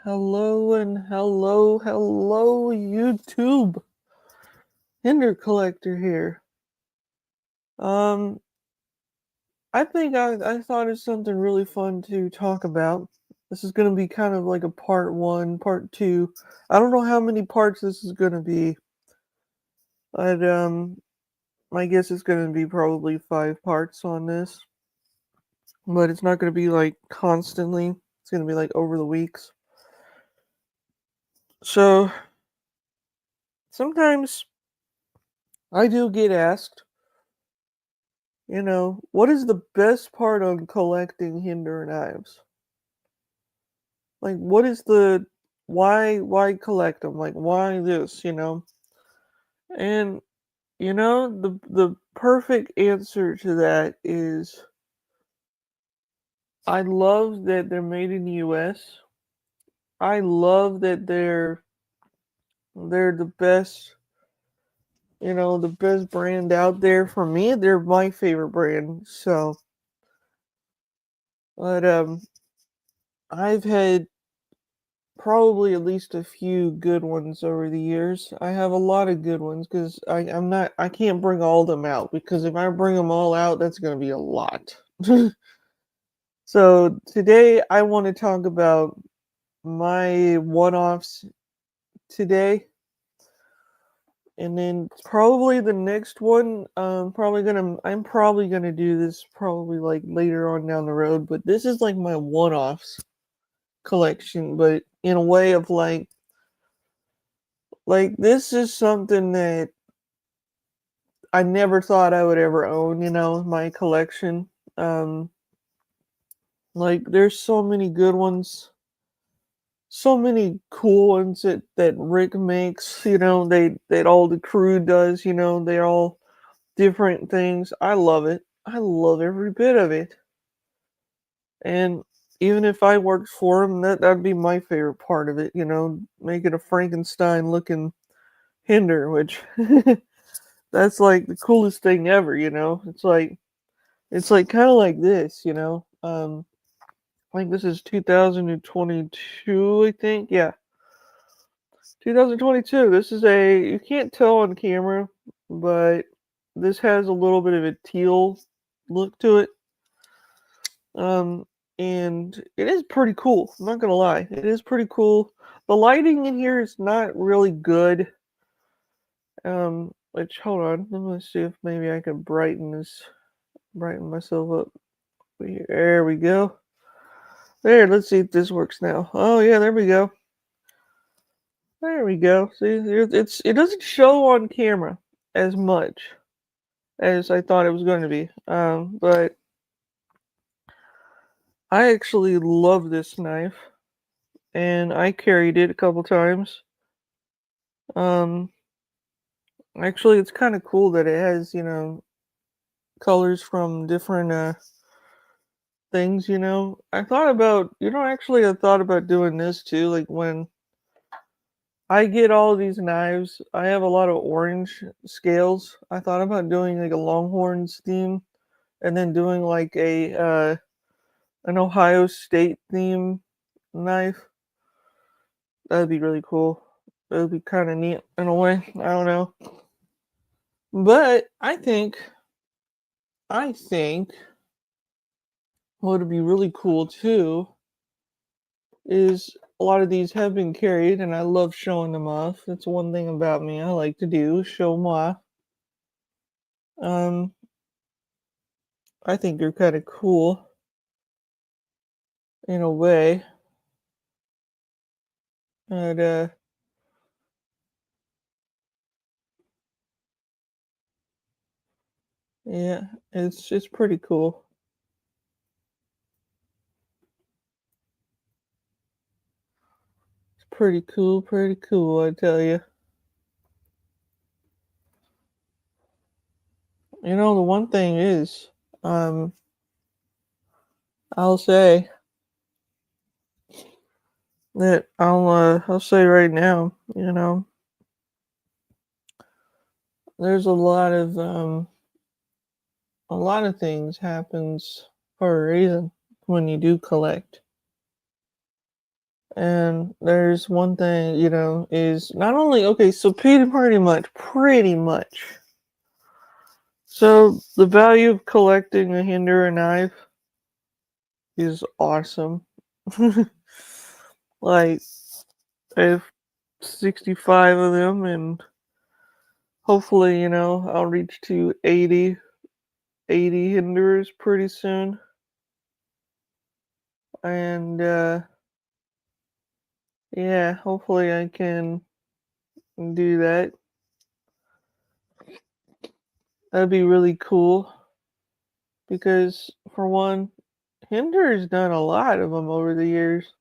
Hello and hello, YouTube. Hinder Collector here. Um, I think I thought of something really fun to talk about. This is gonna be kind of like a part one, part two. I don't know how many parts this is gonna be, but I guess it's gonna be probably 5 parts on this. But it's not gonna be like constantly. It's gonna be like over the weeks. So sometimes I do get asked, what is the best part on collecting Hinderer knives? Like, what is the why collect them? Like, why this? And the perfect answer to that is I love that they're made in the US. I love that they're the best, the best brand out there. For me, they're my favorite brand. So, but I've had probably at least a few good ones over the years. I have a lot of good ones because I can't bring all of them out because if I bring them all out, that's going to be a lot. So today I want to talk about my one-offs today, and then probably the next one. I'm probably gonna do this probably like later on down the road, but this is like my one-offs collection, but in a way of like this is something that I never thought I would ever own, my collection. Um, like there's so many good ones, so many cool ones that Rick makes, that all the crew does, they're all different things. I love it. I love every bit of it. And even if I worked for him, that'd be my favorite part of it, making a Frankenstein looking hinder, which that's like the coolest thing ever. It's like kind of like this. I think this is 2022, I think. Yeah, 2022. This is you can't tell on camera, but this has a little bit of a teal look to it. Um, and it is pretty cool. I'm not gonna lie, it is pretty cool. The lighting in here is not really good. Which hold on, let me see if maybe I can brighten myself up. There we go. There, let's see if this works now. Oh yeah, there we go. There we go. See, it doesn't show on camera as much as I thought it was going to be. But I actually love this knife, and I carried it a couple times. Um, Actually, it's kind of cool that it has colors from different things. I thought about actually I thought about doing this too. Like when I get all these knives. I have a lot of orange scales. I thought about doing like a Longhorns theme and then doing like a an Ohio State theme knife. That'd be really cool. That'd be kind of neat in a way. I don't know. But I think what would be really cool too is a lot of these have been carried and I love showing them off. That's one thing about me I like to do, show them off. Um I think they're kind of cool in a way. And yeah, it's pretty cool. It's pretty cool, I tell you. The one thing is, um, I'll say that I'll say right now, there's a lot of things happens for a reason when you do collect. And there's one thing, is not only okay, so pretty much. So the value of collecting a Hinderer knife is awesome. Like I have 65 of them, and hopefully, I'll reach to 80 Hinderers pretty soon. And yeah, hopefully I can do that. That'd be really cool because, for one, Hinder's done a lot of them over the years.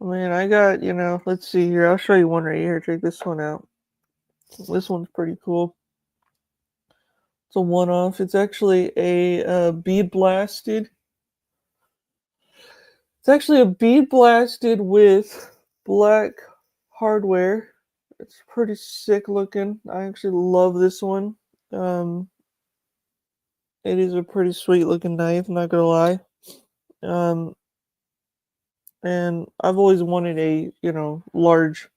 I mean, I got, let's see here. I'll show you one right here. Check this one out. This one's pretty cool. It's a one-off. It's actually a bead blasted. It's actually a bead blasted with black hardware. It's pretty sick looking. I actually love this one. Um, it is a pretty sweet looking knife, not gonna lie. Um, and I've always wanted a, large,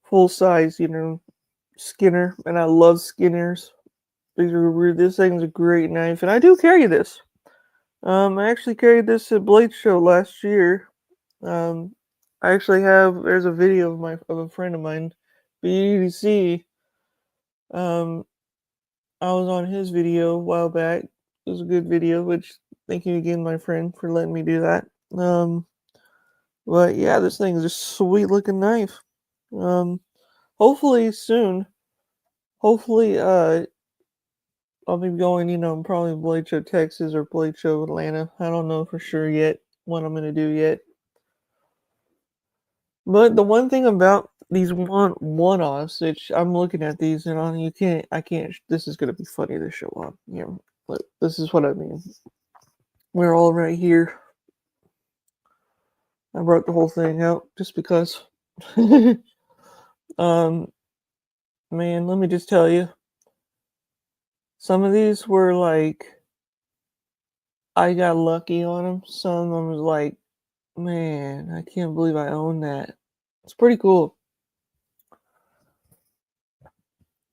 full size, Skinner, and I love Skinners. This thing's a great knife, and I do carry this. I actually carried this at Blade Show last year. Um, I actually there's a video of a friend of mine, BDC. Um, I was on his video a while back. It was a good video, which thank you again, my friend, for letting me do that. But yeah, this thing is a sweet looking knife. Um, hopefully soon. Hopefully, I'll be going, probably Blade Show Texas or Blade Show Atlanta. I don't know for sure yet what I'm gonna do yet. But the one thing about these one-offs, which I'm looking at these and on, I can't. This is gonna be funny to show up. But this is what I mean. We're all right here. I brought the whole thing out just because. um, man, let me just tell you, some of these were like, I got lucky on them. Some of them was like, man, I can't believe I own that. It's pretty cool.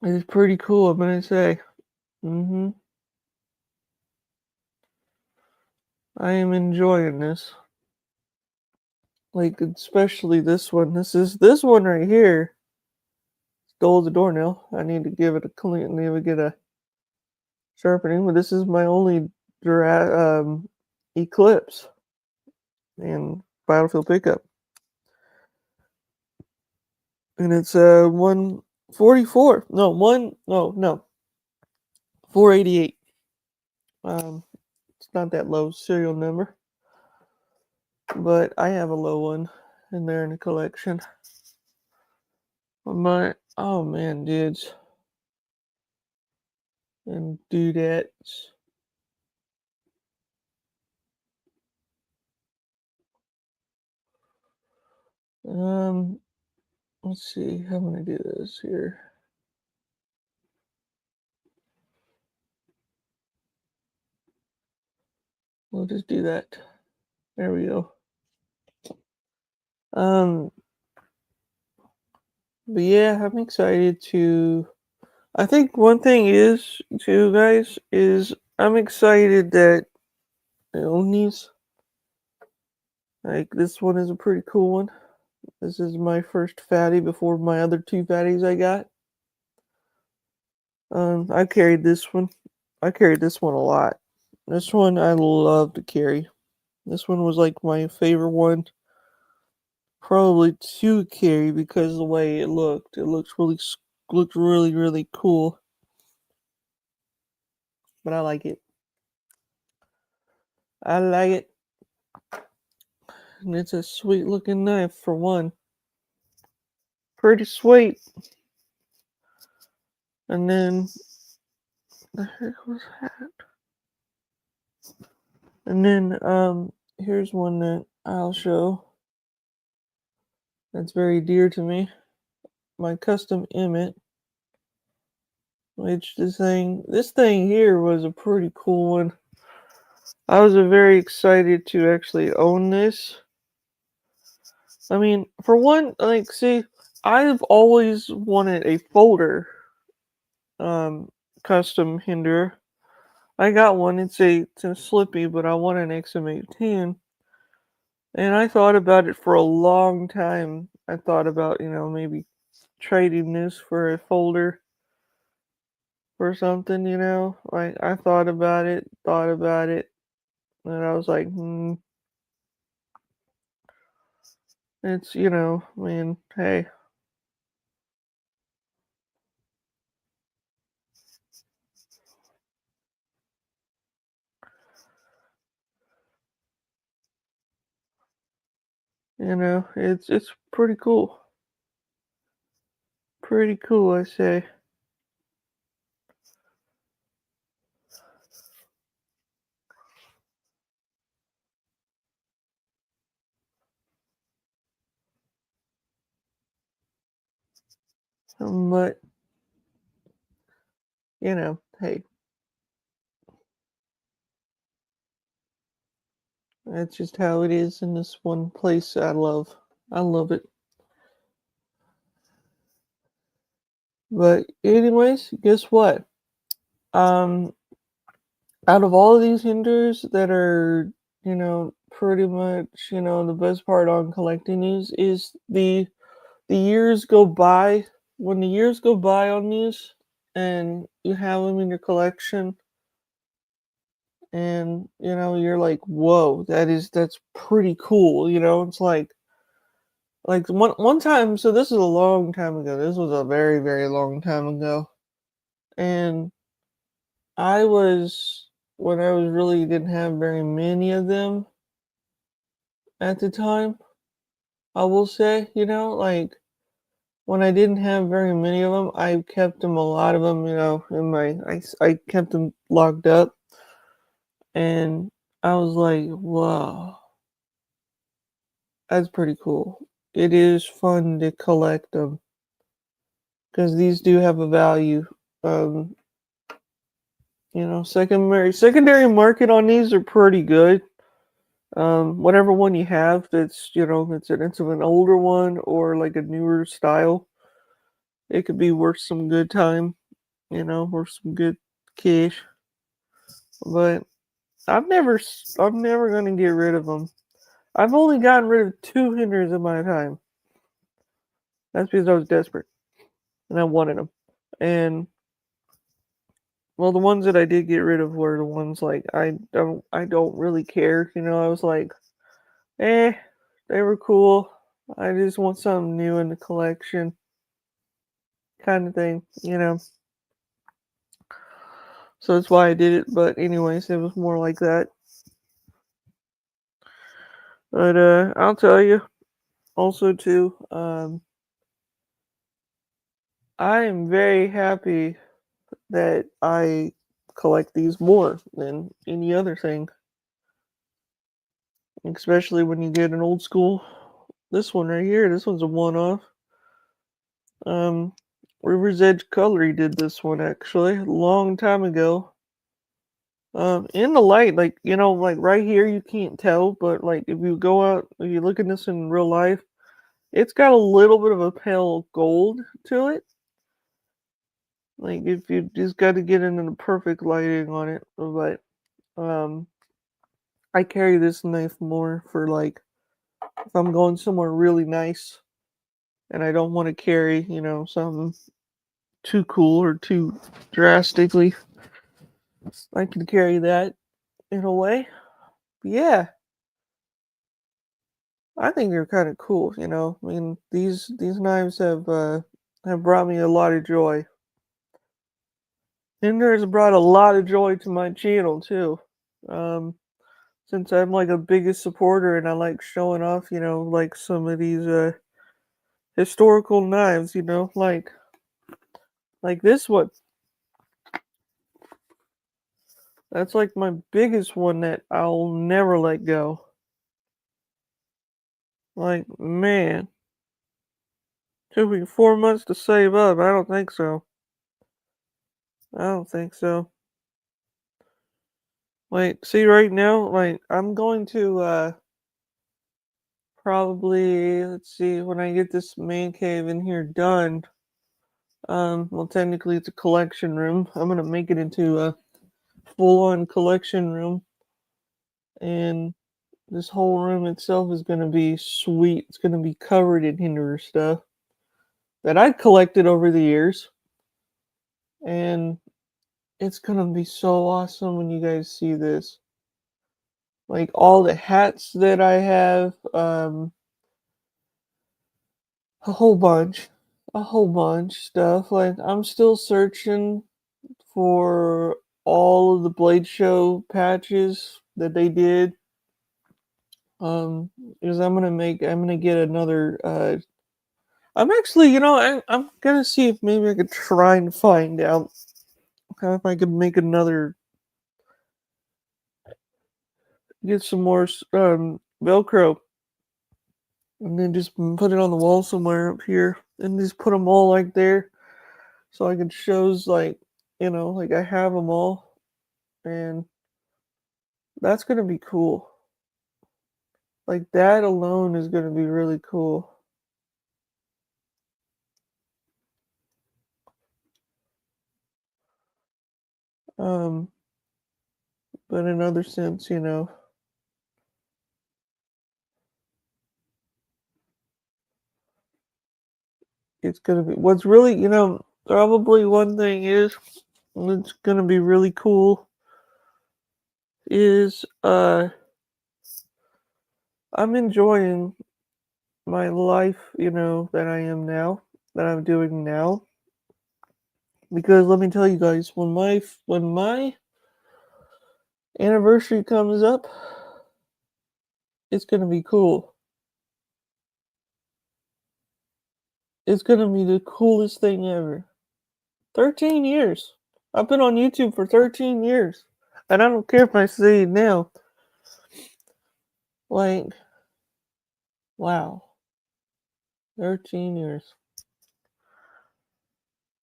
It's pretty cool, I'm gonna say. I am enjoying this. Like, especially this one. This one right here. Stole the doornail. I need to give it a clean. Need to get a sharpening. But this is my only Eclipse and Battlefield pickup, and it's 144. No, 488. It's not that low serial number, but I have a low one in there in the collection. Oh man, dudes and dudettes. Let's see. How am I gonna do this here? We'll just do that. There we go. Um, but yeah, I'm excited to. I think one thing is too, guys, is I'm excited that I own these. Like this one is a pretty cool one. This is my first fatty before my other two fatties I got. I carried this one. I carried this one a lot. This one I love to carry. This one was like my favorite one, probably to carry because of the way it looked. It looked really really cool. But I like it. I like it. And it's a sweet looking knife for one. Pretty sweet. And then the heck was that? And then here's one that I'll show. That's very dear to me. My custom Emmett. Which this thing here was a pretty cool one. I was very excited to actually own this. I mean, for one, like, see, I've always wanted a folder, um, custom Hinderer. I got one. It's a Slippy, but I want an XM18, and I thought about it for a long time. I thought about, maybe trading this for a folder or something. Like I thought about it, and I was like, it's I mean, hey, it's pretty cool, pretty cool, I say. But hey, that's just how it is in this one place I love. I love it. But anyways, guess what? Um, Out of all of these hinders that are, pretty much, the best part on collecting these is the years go by. When the years go by on these, and you have them in your collection, and you're like, whoa, that's pretty cool. It's like one time. So this is a long time ago. This was a very very long time ago, and I was when I was really didn't have very many of them at the time. I will say, like when I didn't have very many of them, I kept them, a lot of them, in I kept them locked up, and I was like, wow, that's pretty cool. It is fun to collect them because these do have a value. Um, secondary market on these are pretty good. Whatever one you have that's, it's of an older one or like a newer style, it could be worth some good time, worth some good cash. But I'm never gonna get rid of them. I've only gotten rid of two hinders in my time. That's because I was desperate and I wanted them. And well, the ones that I did get rid of were the ones like I don't really care. I was like, eh, they were cool. I just want something new in the collection, kind of thing. So that's why I did it. But anyways, it was more like that. But I'll tell you also too. I am very happy that I collect these more than any other thing, especially when you get an old school. This one right here, this one's a one-off. Um, River's Edge Cutlery did this one actually a long time ago. In the light, like like right here, you can't tell, but like if you look at this in real life, it's got a little bit of a pale gold to it. Like if you just got to get into the perfect lighting on it, but um, I carry this knife more for like if I'm going somewhere really nice and I don't want to carry, something too cool or too drastically. I can carry that in a way. But yeah, I think they're kind of cool. I mean, these knives have brought me a lot of joy. Hinder has brought a lot of joy to my channel too. Um, since I'm like a biggest supporter and I like showing off, like some of these historical knives, like this one. That's like my biggest one that I'll never let go. Like, man, took me 4 months to save up. I don't think so. I don't think so. Like, see right now, like I'm going to probably, let's see, when I get this man cave in here done, well, technically it's a collection room. I'm gonna make it into a full-on collection room, and this whole room itself is gonna be sweet. It's gonna be covered in Hinderer stuff that I've collected over the years, and it's gonna be so awesome when you guys see this. Like all the hats that I have, a whole bunch stuff. Like I'm still searching for all of the Blade Show patches that they did. Because I'm gonna get another. I'm actually, I'm gonna see if maybe I could try and find out if I could make another, get some more Velcro, and then just put it on the wall somewhere up here, and just put them all like there, so I can shows like, like I have them all, and that's gonna be cool. Like that alone is gonna be really cool. Um, but in other sense, it's gonna be what's really, probably one thing is what's gonna be really cool is I'm enjoying my life, that I am now, that I'm doing now. Because let me tell you guys, when my anniversary comes up, it's gonna be cool. It's gonna be the coolest thing ever. 13 years. I've been on YouTube for 13 years. And I don't care if I say it now. Like, wow. 13 years.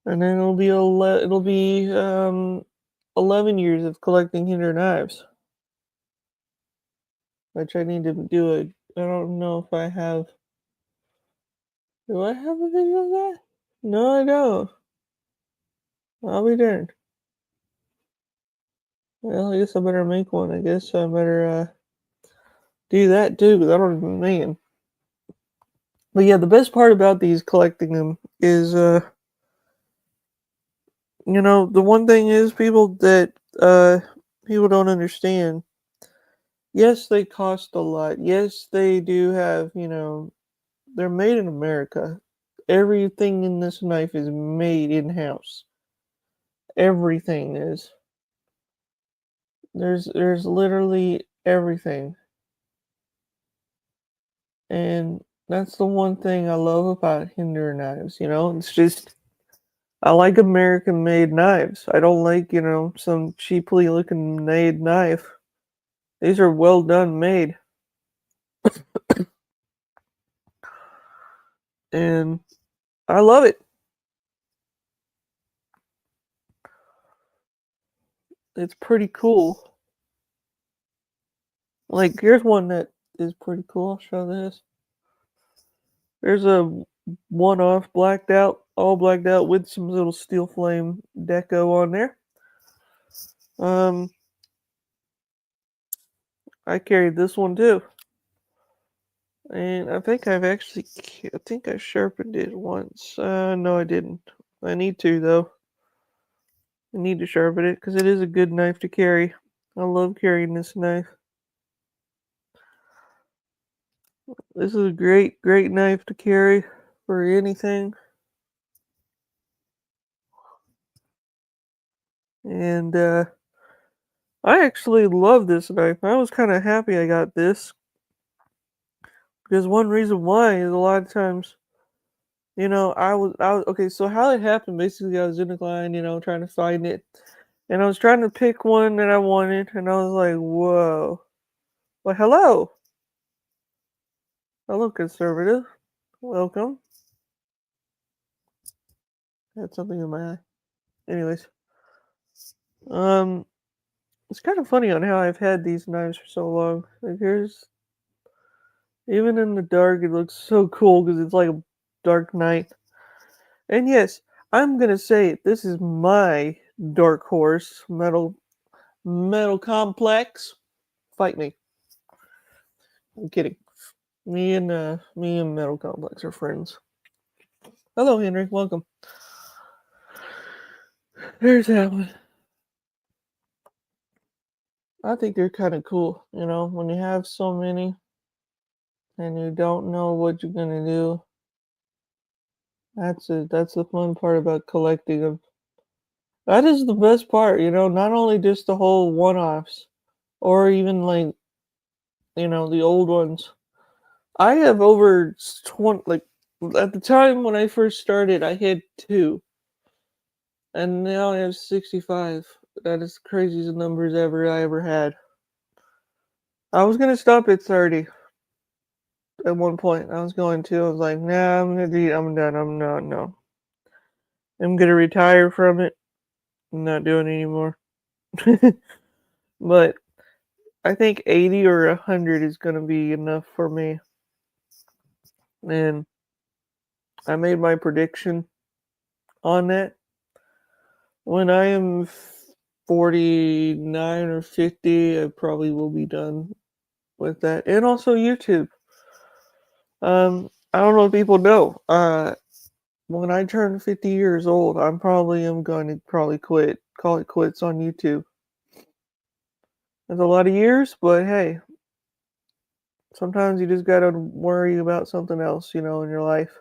And then it'll be 11 years of collecting Hinderer knives. Which I need to do it. I don't know if I have. Do I have a video of that? No, I don't. I'll be darned. Well, I guess I better make one. I guess I better do that too, because I don't even make them. But yeah, the best part about these collecting them is the one thing is people don't understand. Yes, they cost a lot. Yes, they do have, they're made in America. Everything in this knife is made in-house. Everything is. There's literally everything. And that's the one thing I love about Hinderer knives, It's just I like American made knives. I don't like, some cheaply looking made knife. These are well done made. And I love it. It's pretty cool. Like here's one that is pretty cool. I'll show this. There's a one-off blacked out, all blacked out with some little steel flame deco on there. I carried this one too. And I think I sharpened it once. No, I didn't. I need to, though. I need to sharpen it because it is a good knife to carry. I love carrying this knife. This is a great, great knife to carry for anything. And I actually love this knife. I was kind of happy I got this. Because one reason why is a lot of times, okay, so how it happened, basically I was in the line, trying to find it. And I was trying to pick one that I wanted, and I was like, whoa. Well, hello. Hello, conservative. Welcome. I had something in my eye. Anyways, um, it's kind of funny on how I've had these knives for so long. Like, Even in the dark, it looks so cool because it's like a dark night. And yes, I'm gonna say it. This is my dark horse, metal complex. Fight me. I'm kidding. Me and Metal Complex are friends. Hello, Henry. Welcome. There's that one. I think they're kind of cool. You know, when you have so many and you don't know what you're gonna do. That's the fun part about collecting them. That is the best part. You know, not only just the whole one-offs or even like the old ones. I have over 20. Like at the time when I first started, I had two, and now I have 65. That is the craziest numbers I ever had. I was gonna stop at 30 at one point. I was going to. I was like, nah, I'm done. I'm not. No, I'm gonna retire from it. I'm not doing it anymore. But I think 80 or 100 is gonna be enough for me. And I made my prediction on that. When I am 49 or 50, I probably will be done with that. And also YouTube. I don't know if people know. When I turn 50 years old, I'm probably am going to probably call it quits on YouTube. That's a lot of years, but hey, sometimes you just gotta worry about something else, in your life.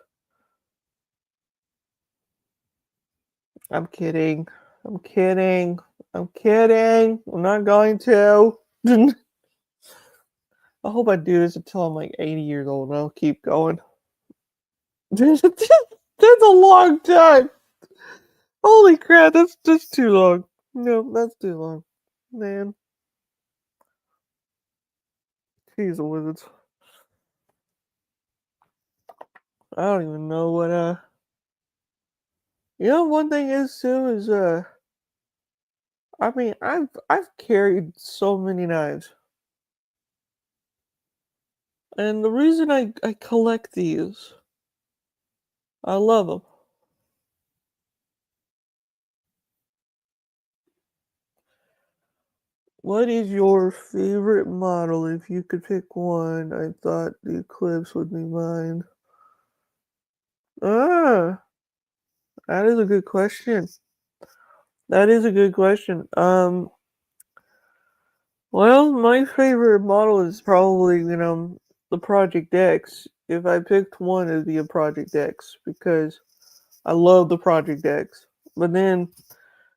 I'm kidding. I'm kidding. I'm kidding. I'm not going to. I hope I do this until I'm like 80 years old and I'll keep going. That's a long time. Holy crap, that's just too long. No, that's too long. Man, jeez Louise. I don't even know what one thing is too is I mean I've carried so many knives. And the reason I collect these, I love them. What is your favorite model? If you could pick one, I thought the Eclipse would be mine. Ah, that is a good question. That is a good question. Well, my favorite model is probably, the Project X. If I picked one, it'd be a Project X because I love the Project X. But then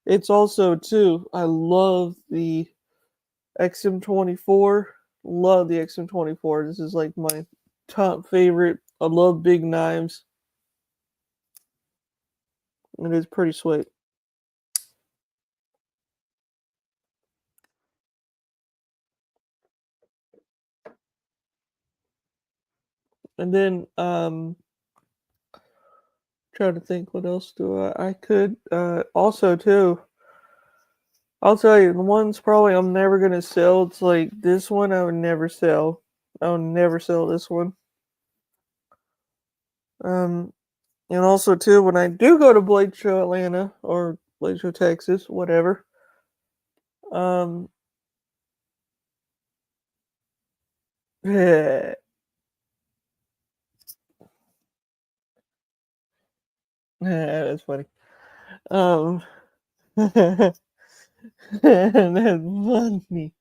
it's also too, I love the XM24. Love the XM24. This is like my top favorite. I love big knives. It is pretty sweet. And then trying to think what else do I could also too. I'll tell you, the ones probably I'm never gonna sell. It's like this one I would never sell. I would never sell this one. Um, and also too, when I do go to Blade Show Atlanta or Blade Show Texas, whatever. Um, yeah, that's funny. Um, that's funny.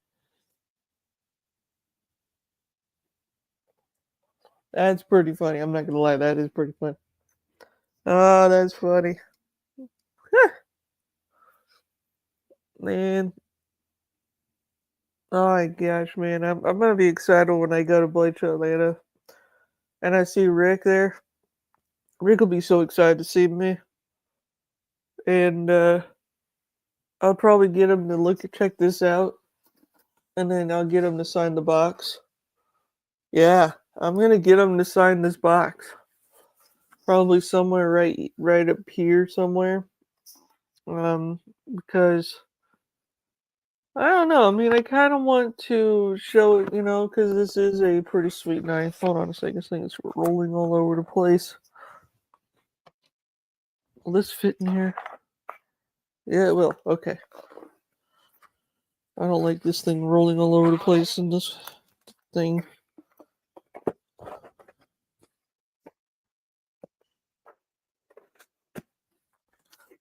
That's pretty funny. I'm not gonna lie, that is pretty funny. Oh, that's funny. Man, oh my gosh, man. I'm gonna be excited when I go to Blade Show Atlanta and I see Rick there. Rick will be so excited to see me. And I'll probably get him to check this out. And then I'll get him to sign the box. Yeah, I'm gonna get him to sign this box. Probably somewhere right up here somewhere. Because I don't know. I mean, I kind of want to show it, because this is a pretty sweet knife. Hold on a second. This thing is rolling all over the place. Will this fit in here? Yeah, it will. Okay. I don't like this thing rolling all over the place in this thing.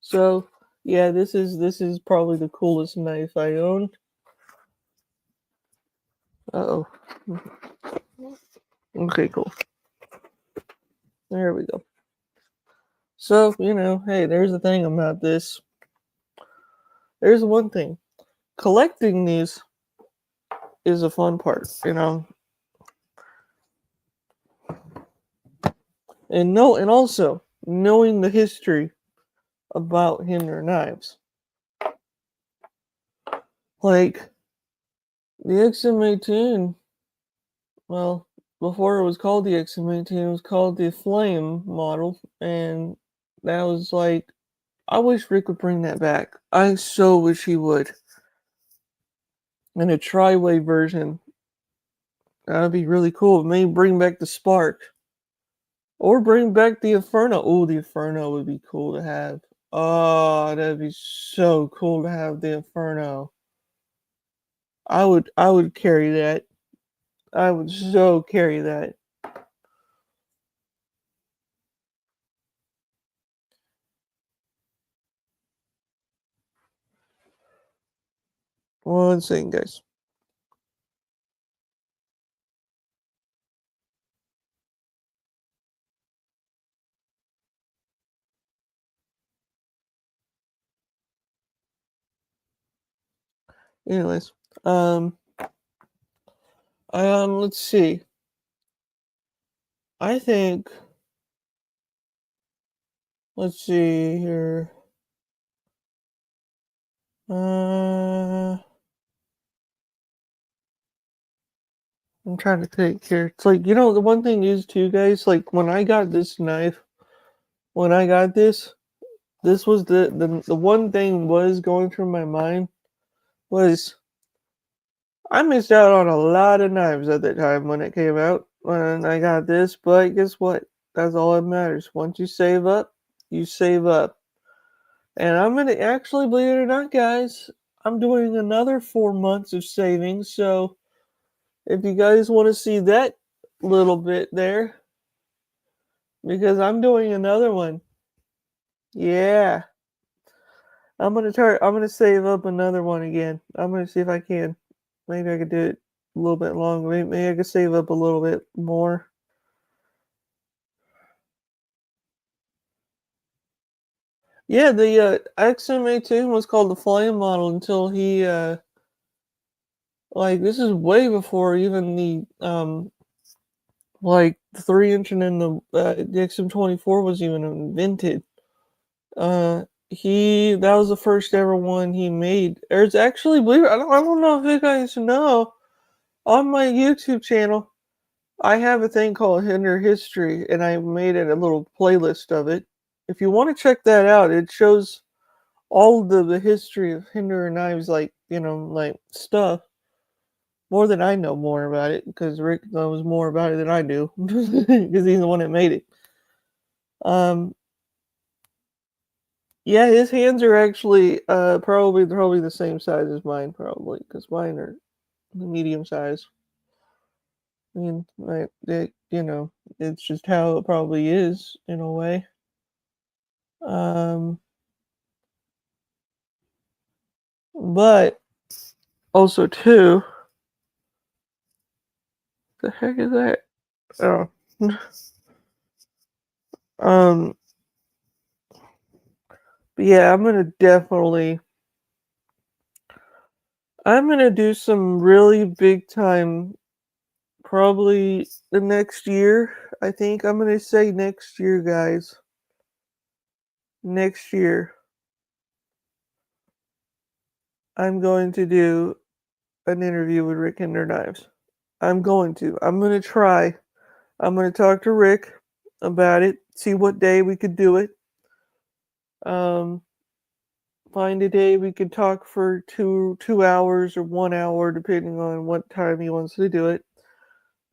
So, yeah, this is probably the coolest knife I own. Uh-oh. Okay, cool. There we go. So, hey, there's the thing about this. There's one thing. Collecting these is a fun part. And also knowing the history about Hinderer knives. Like the XM18, well, before it was called the XM18, it was called the Flame model, and that was like, I wish Rick would bring that back. I so wish he would. In a tri-way version, that'd be really cool. Maybe bring back the Spark. Or bring back the Inferno. Oh, the Inferno would be cool to have. Oh, that'd be so cool to have the Inferno. I would carry that. I would so carry that. One second, guys. Anyways, um, let's see. I think, let's see here. Uh, I'm trying to think here. It's like, the one thing is too, guys, like when I got this knife, when I got this was the one thing was going through my mind was I missed out on a lot of knives at that time when it came out, when I got this, but guess what? That's all that matters. Once you save up, you save up. And I'm gonna actually, believe it or not, guys, I'm doing another 4 months of savings. So if you guys want to see that little bit there, because I'm doing another one. Yeah. I'm gonna save up another one again. I'm gonna see if I can. Maybe I could do it a little bit longer. Maybe I could save up a little bit more. Yeah, the XM18 was called the Flame model until he like, this is way before even the like the 3-inch and then the XM24 was even invented. That was the first ever one he made. There's actually, believe it, I don't know if you guys know, on my YouTube channel, I have a thing called Hinder History, and I made it a little playlist of it. If you want to check that out, it shows all the history of Hinder knives, like, like stuff. More than I know more about it, because Rick knows more about it than I do, because he's the one that made it. Um, yeah, his hands are actually probably the same size as mine, probably, because mine are medium size. I mean, it's just how it probably is in a way. Um, but also too, the heck is that? Oh, um, but yeah, I'm gonna do some really big time, probably the next year. I think I'm gonna say next year, guys. Next year, I'm going to do an interview with Rick Hinder Knives. I'm going to. I'm gonna try. I'm gonna talk to Rick about it. See what day we could do it. Um, find a day we can talk for 2 hours or 1 hour, depending on what time he wants to do it.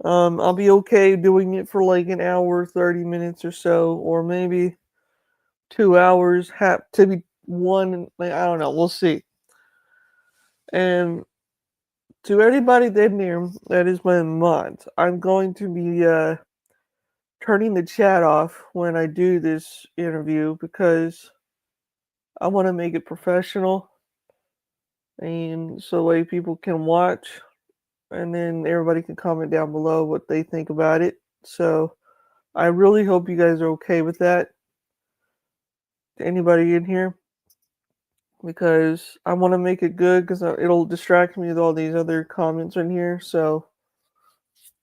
I'll be okay doing it for like an hour, 30 minutes or so, or maybe 2 hours. Have to be one. Like, I don't know. We'll see. And to anybody that near that is my mod, I'm going to be turning the chat off when I do this interview because I want to make it professional and so like people can watch and then everybody can comment down below what they think about it. So I really hope you guys are okay with that. To anybody in here, because I want to make it good because it'll distract me with all these other comments in here. So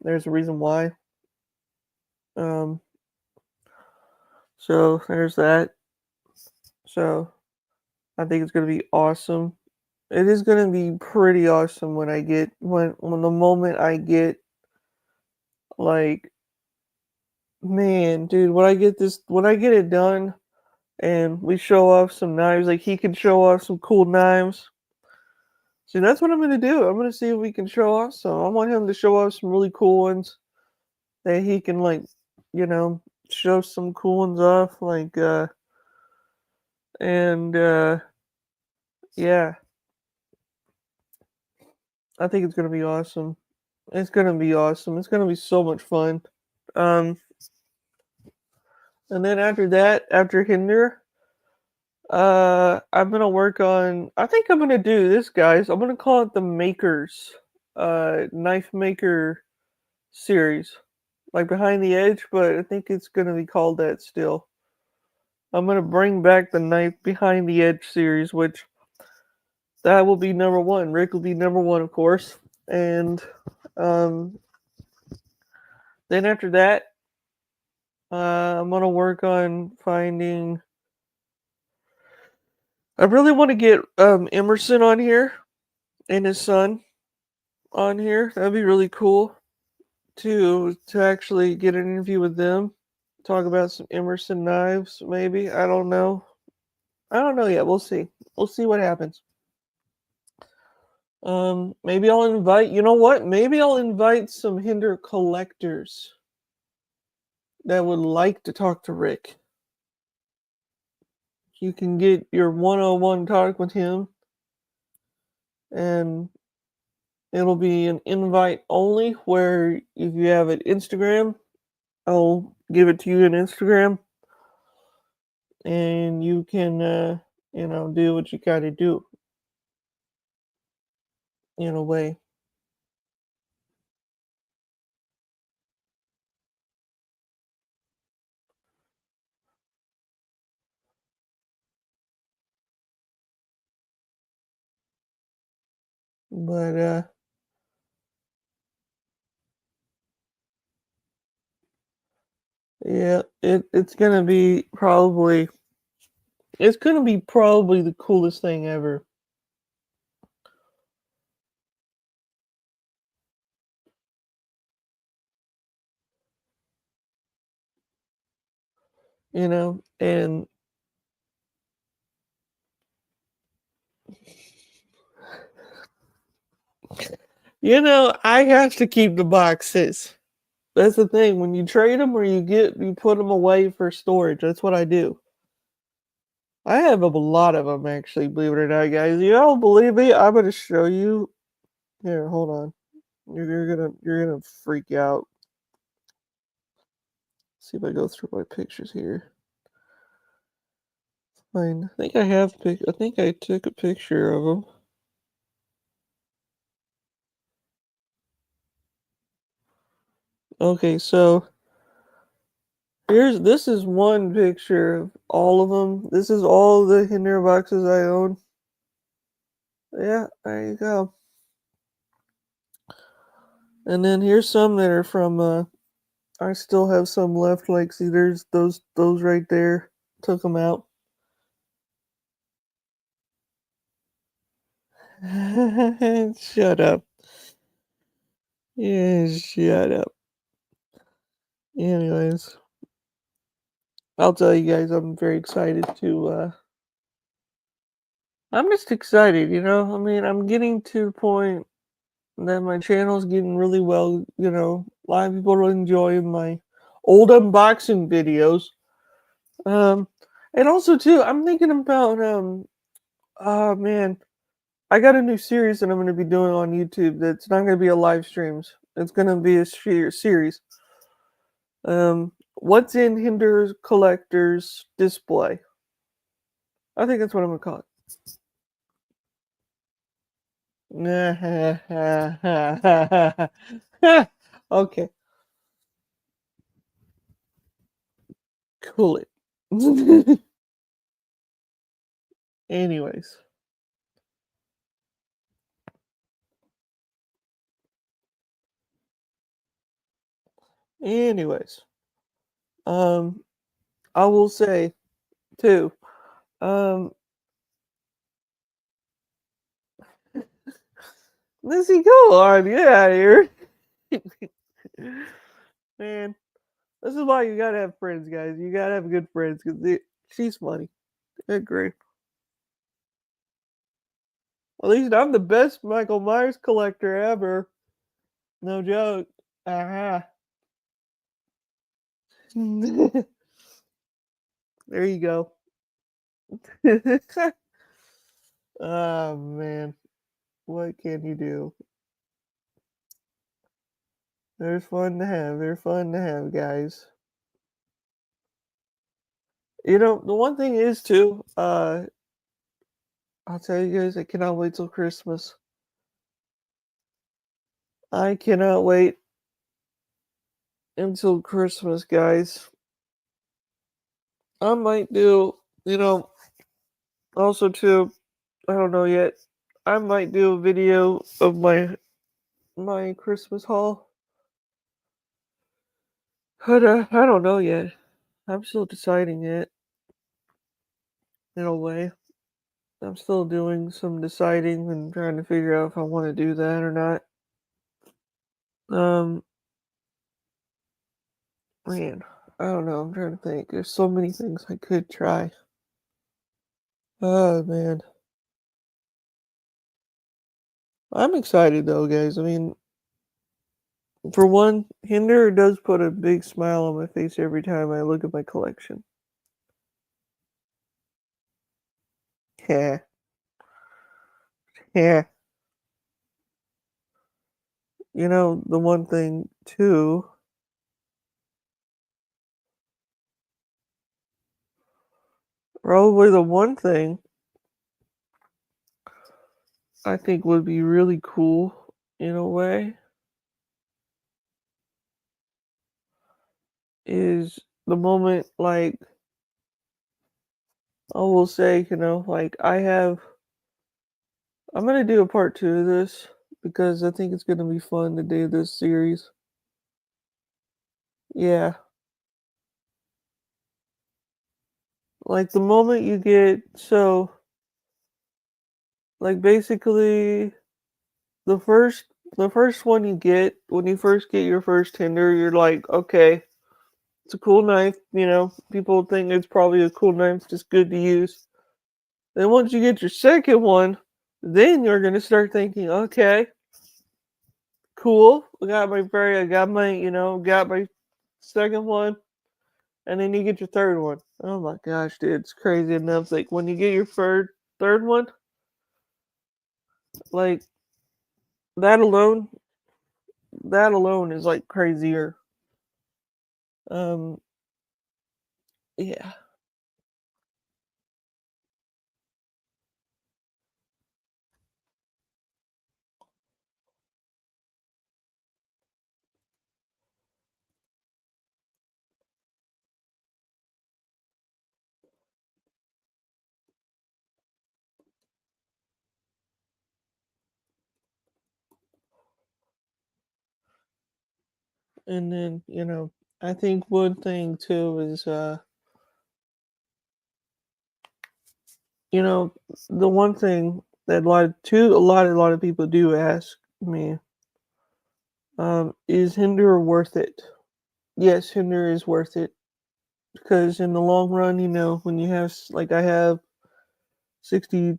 there's a reason why. Um, so there's that. So I think it's gonna be awesome. It is gonna be pretty awesome when I get when the moment I get like man, dude, when I get it done and we show off some knives, like he can show off some cool knives. See, that's what I'm gonna do. I'm gonna see if we can show off some. I want him to show off some really cool ones that he can like, you know, show some cool ones off, like and yeah, I think it's gonna be awesome. It's gonna be awesome. It's gonna be so much fun. Um, and then after that, after Hinder, I'm gonna work on. I think I'm gonna do this, guys. I'm gonna call it the Makers, Knife Maker series, like Behind the Edge, but I think it's gonna be called that still. I'm gonna bring back the Knife Behind the Edge series, which that will be number one. Rick will be number one, of course, and um, then after that, I'm gonna work on finding. I really want to get Emerson on here and his son on here. That'd be really cool to actually get an interview with them. Talk about some Emerson knives, maybe. I don't know. I don't know yet. We'll see. We'll see what happens. Maybe I'll invite. You know what? Maybe I'll invite some Hinder collectors that would like to talk to Rick. You can get your 101 talk with him, and it'll be an invite only. Where if you have an Instagram, I'll give it to you on Instagram, and you can, do what you gotta do in a way. But yeah, it's gonna be probably the coolest thing ever. And I have to keep the boxes. That's the thing. When you trade them or you put them away for storage. That's what I do. I have a lot of them actually. Believe it or not, guys. You don't believe me? I'm gonna show you. Here, hold on. You're gonna freak out. See if I go through my pictures here. Fine. I think I took a picture of them. Okay, so this is one picture of all of them. This is all the Hinderer boxes I own. Yeah, there you go. And then here's some that are from I still have some left, like see there's those right there. Took them out. Shut up. Yeah, shut up. Anyways, I'll tell you guys I'm very excited to I'm just excited, I mean, I'm getting to the point that my channel's getting really well, a lot of people are enjoying my old unboxing videos. Um, and also too, I'm thinking about oh man, I got a new series that I'm going to be doing on YouTube. That's not going to be a live streams. It's going to be a series. What's in Hinder's collector's display? I think that's what I'm going to call it. Okay, cool it. Anyways, anyways, um, I will say too. Um, Lizzie, go on, get out of here, man. This is why you gotta have friends, guys. You gotta have good friends because she's funny. I agree. At least I'm the best Michael Myers collector ever. No joke. Aha. There you go. Oh man, what can you do? They're fun to have. They're fun to have, guys. The one thing is too. I'll tell you guys, I cannot wait till Christmas. I cannot wait until Christmas, guys. I might do, also too. I don't know yet. I might do a video of my Christmas haul. But I don't know yet. I'm still deciding it in a way. I'm still doing some deciding and trying to figure out if I want to do that or not. Um, man, I don't know. I'm trying to think. There's so many things I could try. Oh man, I'm excited though, guys. I mean, for one, Hinderer does put a big smile on my face every time I look at my collection. Yeah, yeah. The one thing too, probably the one thing I think would be really cool in a way is the moment, like, I will say, like, I'm gonna do a part two of this because I think it's gonna be fun to do this series. Yeah, like the moment you get, so, like, basically, the first, the first one you get, when you first get your first Tinder, you're like, okay, it's a cool knife, people think it's probably a cool knife, it's just good to use. Then once you get your second one, then you're gonna start thinking, okay, cool. Got my second one, and then you get your third one. Oh my gosh, dude, it's crazy enough. Like when you get your third one, like that alone, that alone is like crazier. Um, yeah, and then I think one thing too is you know, the one thing that a lot of people do ask me, is Hinder worth it? Yes, Hinder is worth it because in the long run, when you have like I have 60.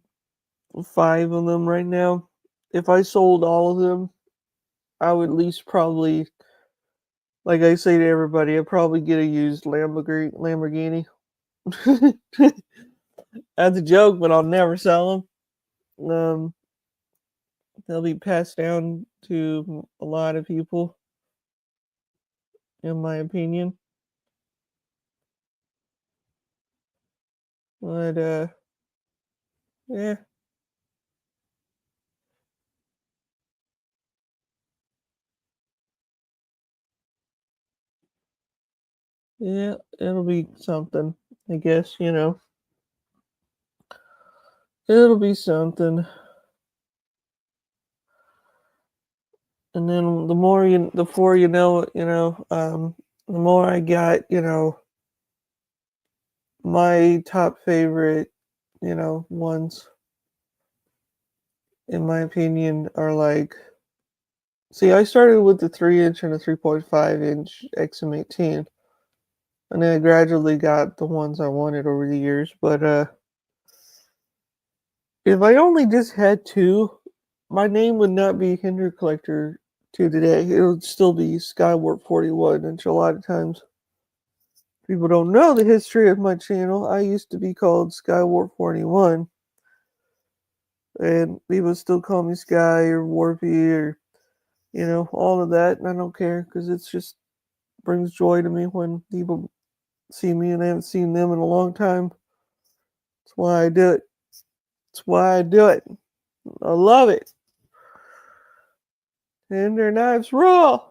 5 of them right now. If I sold all of them, I would at least probably, like I say to everybody, I'd probably get a used Lamborghini. That's a joke, but I'll never sell them. They'll be passed down to a lot of people, in my opinion. But yeah, yeah, it'll be something. I guess it'll be something. And then the more the more I got, my top favorite, ones, in my opinion, are like, see, I started with the 3-inch and the 3.5-inch XM18, and then I gradually got the ones I wanted over the years. But if I only just had two, my name would not be Hinderer Collector 2 today. It would still be Skywarp 41, and a lot of times people don't know the history of my channel. I used to be called Skywarp 41, and people still call me Sky or Warpy or, all of that, and I don't care because it's just brings joy to me when people see me and I haven't seen them in a long time. That's why I do it. That's why I do it. I love it. And their knives raw.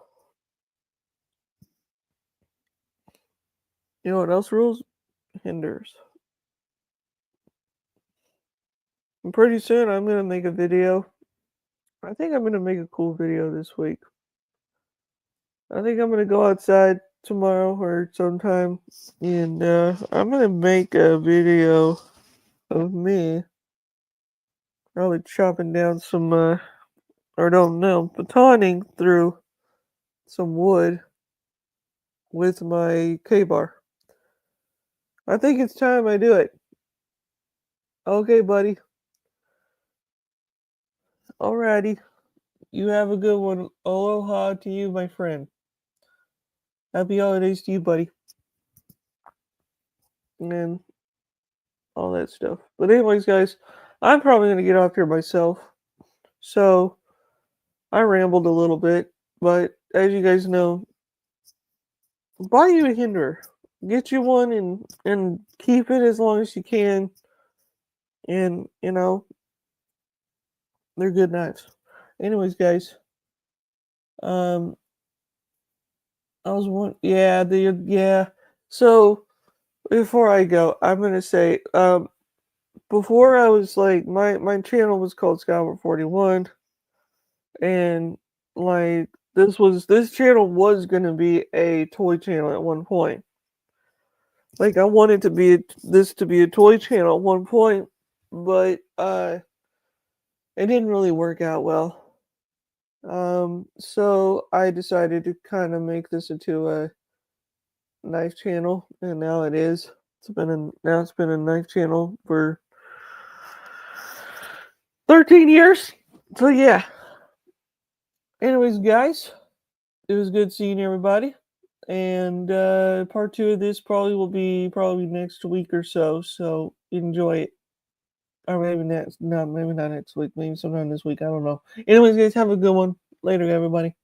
You know what else rules? Hinders. And pretty soon I'm gonna make a video. I think I'm gonna make a cool video this week. I think I'm gonna go outside tomorrow or sometime, and I'm gonna make a video of me probably chopping down some, or don't know, batoning through some wood with my K-bar. I think it's time I do it. Okay, buddy. Alrighty. You have a good one. Aloha to you, my friend. Happy holidays to you, buddy. And all that stuff. But anyways, guys, I'm probably gonna get off here myself. So I rambled a little bit, but as you guys know, buy you a Hinderer. Get you one and keep it as long as you can. And they're good knives. Anyways, guys, um, I was one, yeah, yeah. So before I go, I'm gonna say, before I was like, my channel was called Skyward 41, and like this channel was gonna be a toy channel at one point. Like I wanted this to be a toy channel at one point, but it didn't really work out well. So I decided to kind of make this into a knife channel, and now it is. Now it's been a knife channel for 13 years. So yeah. Anyways, guys, it was good seeing everybody. And part 2 of this will be next week or so. So enjoy it. Or maybe maybe not next week. Maybe sometime this week. I don't know. Anyways, guys, have a good one. Later, everybody.